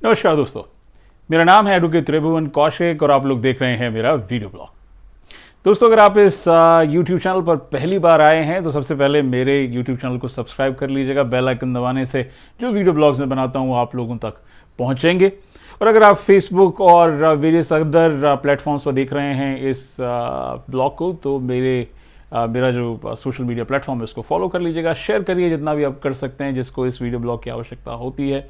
नमस्कार दोस्तों, मेरा नाम है एडवोकेट त्रिभुवन कौशिक और आप लोग देख रहे हैं मेरा वीडियो ब्लॉग। दोस्तों, अगर आप इस YouTube चैनल पर पहली बार आए हैं तो सबसे पहले मेरे YouTube चैनल को सब्सक्राइब कर लीजिएगा। बेल आइकन दबाने से जो वीडियो ब्लॉग्स मैं बनाता हूँ वो आप लोगों तक पहुँचेंगे। और अगर आप फेसबुक और वेरियस अदर प्लेटफॉर्म्स पर देख रहे हैं इस ब्लॉग को तो मेरा जो सोशल मीडिया प्लेटफॉर्म है उसको फॉलो कर लीजिएगा। शेयर करिए जितना भी आप कर सकते हैं जिसको इस वीडियो ब्लॉग की आवश्यकता होती है।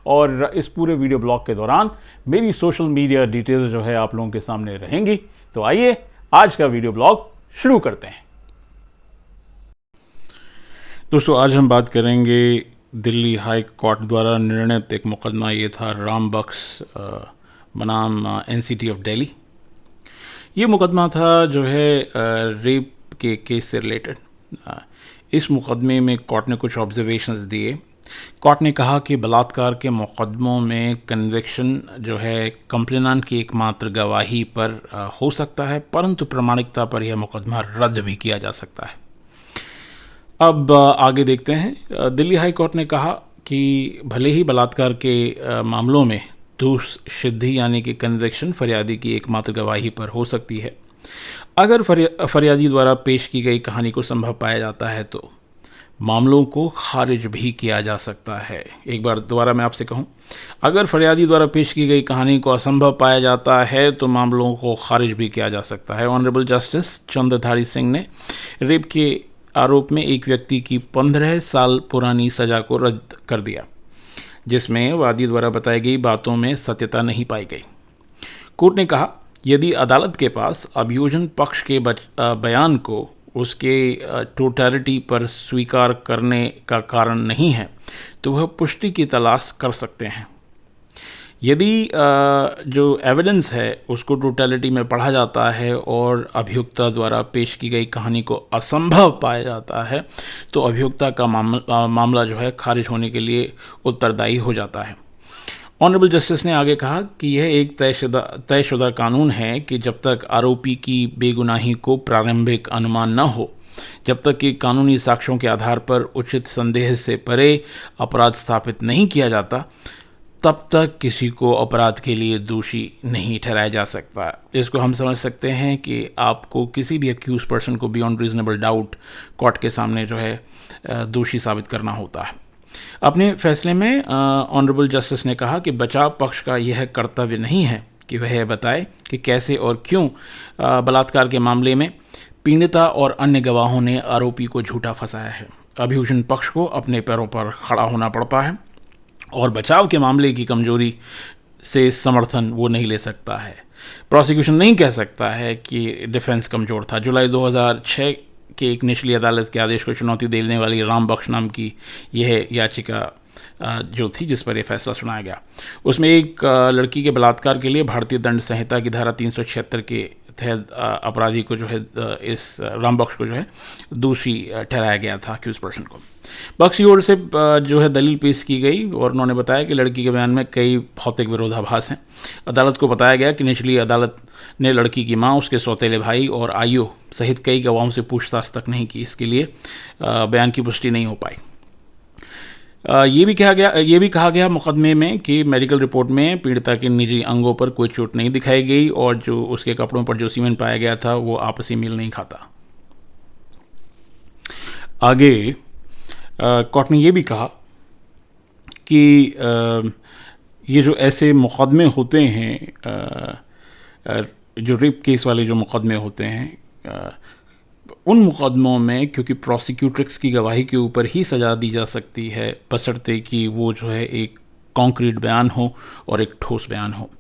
और इस पूरे वीडियो ब्लॉग के दौरान मेरी सोशल मीडिया डिटेल्स जो है आप लोगों के सामने रहेंगी। तो आइए आज का वीडियो ब्लॉग शुरू करते हैं। दोस्तों, आज हम बात करेंगे दिल्ली हाई कोर्ट द्वारा निर्णित एक मुकदमा। ये था राम बख्श बनाम एनसीटी ऑफ दिल्ली। ये मुकदमा था जो है रेप के केस से रिलेटेड। इस मुकदमे में कोर्ट ने कुछ ऑब्जर्वेशंस दिए। कोर्ट ने कहा कि बलात्कार के मुकदमों में कन्विक्शन जो है कंप्लेनेंट की एकमात्र गवाही पर हो सकता है, परंतु प्रामाणिकता पर यह मुकदमा रद्द भी किया जा सकता है। अब आगे देखते हैं। दिल्ली हाई कोर्ट ने कहा कि भले ही बलात्कार के मामलों में दोष सिद्धि यानी कि कन्विक्शन फरियादी की एकमात्र गवाही पर हो सकती है, अगर फरियादी द्वारा पेश की गई कहानी को संभव पाया जाता है तो मामलों को खारिज भी किया जा सकता है। एक बार दोबारा मैं आपसे कहूं, अगर फरियादी द्वारा पेश की गई कहानी को असंभव पाया जाता है तो मामलों को खारिज भी किया जा सकता है। ऑनरेबल जस्टिस चंद्रधारी सिंह ने रेप के आरोप में एक व्यक्ति की 15 साल पुरानी सजा को रद्द कर दिया, जिसमें वादी द्वारा बताई गई बातों में सत्यता नहीं पाई गई। कोर्ट ने कहा, यदि अदालत के पास अभियोजन पक्ष के बयान को उसके टोटलिटी पर स्वीकार करने का कारण नहीं है तो वह पुष्टि की तलाश कर सकते हैं। यदि जो एविडेंस है उसको टोटलिटी में पढ़ा जाता है और अभियुक्ता द्वारा पेश की गई कहानी को असंभव पाया जाता है तो अभियुक्ता का मामला जो है खारिज होने के लिए उत्तरदायी हो जाता है। ऑनरेबल जस्टिस ने आगे कहा कि यह एक तयशुदा कानून है कि जब तक आरोपी की बेगुनाही को प्रारंभिक अनुमान न हो, जब तक कि कानूनी साक्ष्यों के आधार पर उचित संदेह से परे अपराध स्थापित नहीं किया जाता, तब तक किसी को अपराध के लिए दोषी नहीं ठहराया जा सकता। इसको हम समझ सकते हैं कि आपको किसी भी अक्यूज पर्सन को बियॉन्ड रीजनेबल डाउट कोर्ट के सामने जो है दोषी साबित करना होता है। अपने फैसले में ऑनरेबल जस्टिस ने कहा कि बचाव पक्ष का यह कर्तव्य नहीं है कि वह बताए कि कैसे और क्यों बलात्कार के मामले में पीड़िता और अन्य गवाहों ने आरोपी को झूठा फंसाया है। अभियोजन पक्ष को अपने पैरों पर खड़ा होना पड़ता है और बचाव के मामले की कमजोरी से समर्थन वो नहीं ले सकता है। प्रोसिक्यूशन नहीं कह सकता है कि डिफेंस कमज़ोर था। जुलाई 2006 के एक निचली अदालत के आदेश को चुनौती देने वाली राम बख्श नाम की यह याचिका जो थी जिस पर यह फैसला सुनाया गया, उसमें एक लड़की के बलात्कार के लिए भारतीय दंड संहिता की धारा 376 के तहत अपराधी को जो है इस राम बख्श को जो है दोषी ठहराया गया था, अक्यूज पर्सन को। बख्श की ओर से जो है दलील पेश की गई और उन्होंने बताया कि लड़की के बयान में कई भौतिक विरोधाभास हैं। अदालत को बताया गया कि निचली अदालत ने लड़की की मां, उसके सौतेले भाई और आईओ सहित कई गवाहों से पूछताछ तक नहीं की। इसके लिए बयान की पुष्टि नहीं हो पाई। ये भी कहा गया मुकदमे में कि मेडिकल रिपोर्ट में पीड़िता के निजी अंगों पर कोई चोट नहीं दिखाई गई और जो उसके कपड़ों पर जो सीमेंट पाया गया था वो आपसी मेल नहीं खाता। आगे कोर्ट ने ये भी कहा कि ये जो ऐसे मुकदमे होते हैं, जो रेप केस वाले जो मुकदमे होते हैं, उन मुकदमों में क्योंकि प्रोसिक्यूट्रिक्स की गवाही के ऊपर ही सज़ा दी जा सकती है, बशर्ते कि वो जो है एक कॉन्क्रीट बयान हो और एक ठोस बयान हो।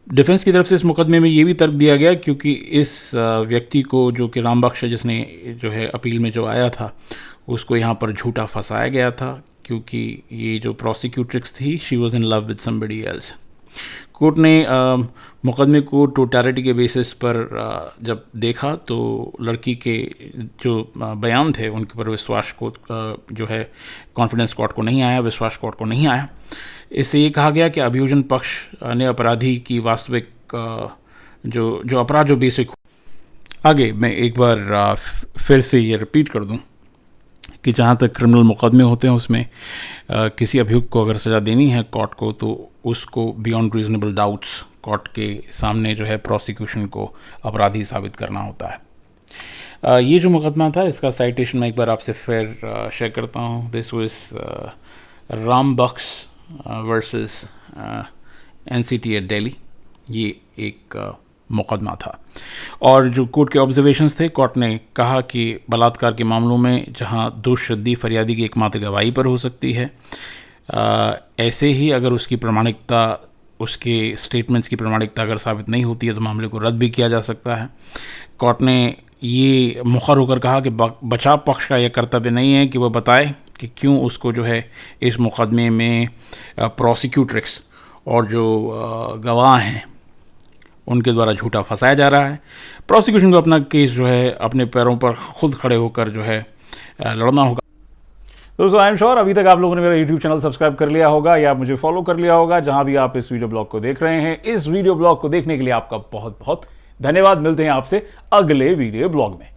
डिफेंस की तरफ से इस मुकदमे में ये भी तर्क दिया गया क्योंकि इस व्यक्ति को, जो कि राम बख्श जिसने जो है अपील में जो आया था, उसको यहाँ पर झूठा फंसाया गया था क्योंकि ये जो प्रोसिक्यूट्रिक्स थी, she was in love with somebody else. Court ने मुकदमे को टोटलिटी के बेसिस पर जब देखा तो लड़की के जो बयान थे उनके ऊपर विश्वास को जो है कॉन्फिडेंस कोर्ट को नहीं आया, विश्वास कोर्ट को नहीं आया। इससे ये कहा गया कि अभियोजन पक्ष ने अपराधी की वास्तविक जो अपराध जो बेसिक। आगे मैं एक बार फिर से ये रिपीट कर दूं कि जहाँ तक क्रिमिनल मुकदमे होते हैं उसमें किसी अभियुक्त को अगर सज़ा देनी है कोर्ट को, तो उसको बियॉन्ड रीजनेबल डाउट्स कोर्ट के सामने जो है प्रोसिक्यूशन को अपराधी साबित करना होता है। ये जो मुकदमा था इसका साइटेशन मैं एक बार आपसे फिर शेयर करता हूँ। This was Ram Bakhsh versus NCTA Delhi. ये एक मुकदमा था और जो कोर्ट के ऑब्जर्वेशंस थे, कोर्ट ने कहा कि बलात्कार के मामलों में जहां दोषसिद्धि फरियादी की एकमात्र गवाही पर हो सकती है, ऐसे ही अगर उसकी प्रामाणिकता, उसके स्टेटमेंट्स की प्रामाणिकता अगर साबित नहीं होती है तो मामले को रद्द भी किया जा सकता है। कोर्ट ने ये मुखर होकर कहा कि बचाव पक्ष का यह कर्तव्य नहीं है कि वह बताए कि क्यों उसको जो है इस मुकदमे में प्रोसिक्यूट्रिक्स और जो गवाह हैं उनके द्वारा झूठा फंसाया जा रहा है। प्रोसिक्यूशन को अपना केस जो है अपने पैरों पर खुद खड़े होकर जो है लड़ना होगा। दोस्तों, आई एम श्योर अभी तक आप लोगों ने मेरा यूट्यूब चैनल सब्सक्राइब कर लिया होगा या मुझे फॉलो कर लिया होगा जहां भी आप इस वीडियो ब्लॉग को देख रहे हैं। इस वीडियो ब्लॉग को देखने के लिए आपका बहुत बहुत धन्यवाद। मिलते हैं आपसे अगले वीडियो ब्लॉग में।